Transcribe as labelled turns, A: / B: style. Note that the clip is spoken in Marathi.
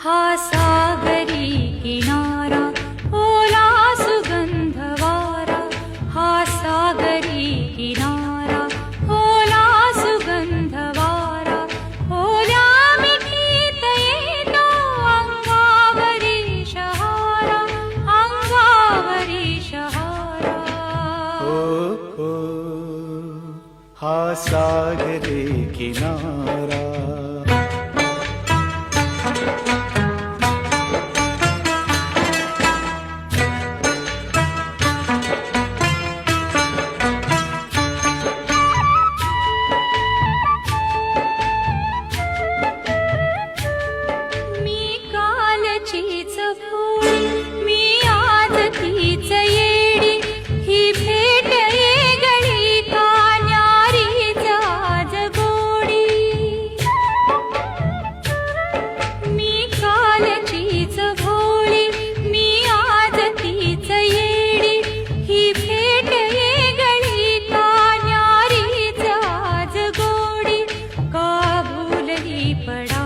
A: हा सागरी किनारा ओला सुगंध वारा, हा सागरी किनारा ओला सुगंध वारा, ओल्या मिठीत येतो अंगावरी शहारा, अंगावरी शहारा.
B: ओ हा सागरी किनारा.
A: चीच भोळी मी आज तीच येडी, ही भेट येगळी का न्यारीच आज गोडी. मी कालचीच भोळी मी आज तीच येडी, ही भेट येगळी का न्यारीच आज गोडी. का भूल ही पडा